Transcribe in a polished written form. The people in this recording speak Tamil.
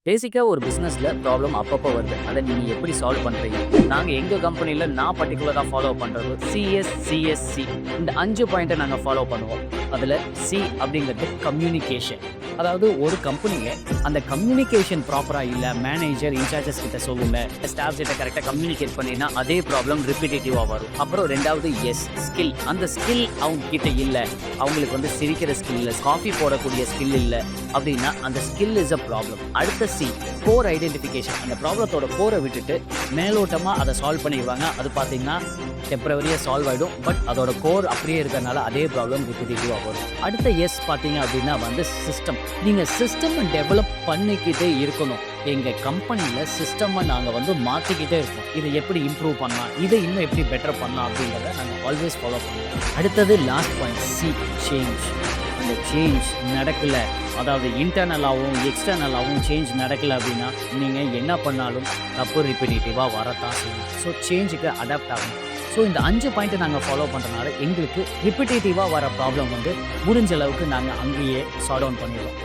பேசிக்கா ஒரு பிசினஸ்ல ப்ராப்ளம் அப்பப்போ வருது. அத நீங்க எப்படி சால்வ் பண்றீங்க? நாங்க எங்க கம்பெனில நான் பர்ட்டிகுலரா ஃபாலோ பண்றது சிஎஸ்சி. இந்த 5 பாயிண்ட்ட நாங்க ஃபாலோ பண்ணுவோம். அதுல சி அப்படிங்கிறது கம்யூனிகேஷன். அதாவது ஒரு கம்பெனில அந்த கம்யூனிகேஷன் ப்ராப்பரா இல்ல, மேனேஜர், இன்சார்ஜஸ் கிட்ட சொல்லுங்க, ஸ்டாஃப்ஸ் கிட்ட கரெக்ட்டா கம்யூனிகேட் பண்ணினா அதே ப்ராப்ளம் ரிப்பிட்டேட்டிவா வரும். அப்புறம் 2வது ஸ்கில். அந்த ஸ்கில் அவங்க கிட்ட இல்ல. அவங்களுக்கு சிரிக்கிற ஸ்கில் இல்ல, காஃபி போடக்கூடிய ஸ்கில் இல்ல அப்படின்னா அந்த ஸ்கில் இஸ் அ ப்ராப்ளம். அடுத்த சி கோர் ஐடென்டிஃபிகேஷன். அந்த ப்ராப்ளத்தோட கோரை விட்டுட்டு மேலோட்டமா அதை சால்வ் பண்ணிடுவாங்க. அது பார்த்தீங்கன்னா டெம்பரவரியா சால்வ் ஆயிடும். பட் அதோட கோர் அப்படியே இருக்கிறதுனால அதே ப்ராப்ளம் ரிப்பிட்டேட்டிவா வரும். அடுத்த பார்த்தீங்க அப்படின்னா சிஸ்டம். நீங்க சிஸ்டம் டெவலப் பண்ணிக்கிட்டே இருக்கணும். எங்க கம்பெனில சிஸ்டமை நாங்க மாத்திக்கிட்டே இருக்கோம். இதை எப்படி இம்ப்ரூவ் பண்ணலாம், இதை இன்னும் எப்படி பெட்டர் பண்ணலாம் அப்படிங்கிறத நாங்கள் ஆல்வேஸ் ஃபாலோ பண்ணுவோம். அடுத்தது லாஸ்ட் பாயிண்ட் சி சேஞ்ச். அந்த சேஞ்ச் நடக்கல, அதாவது இன்டர்னலாகவும் எக்ஸ்டர்னலாகவும் சேஞ்ச் நடக்கல அப்படின்னா நீங்கள் என்ன பண்ணாலும் தப்பு ரிப்பிட்டேட்டிவாக வரத்தான் செய்யும். ஸோ சேஞ்சுக்கு அடாப்ட் ஆகணும். ஸோ இந்த 5 பாயிண்ட்டை நாங்கள் ஃபாலோ பண்ணுறதுனால எங்களுக்கு ரிப்பிட்டேட்டிவாக வர ப்ராப்ளம் முடிஞ்ச அளவுக்கு நாங்கள் அங்கேயே சால்வ் டவுன் பண்ணிடுவோம்.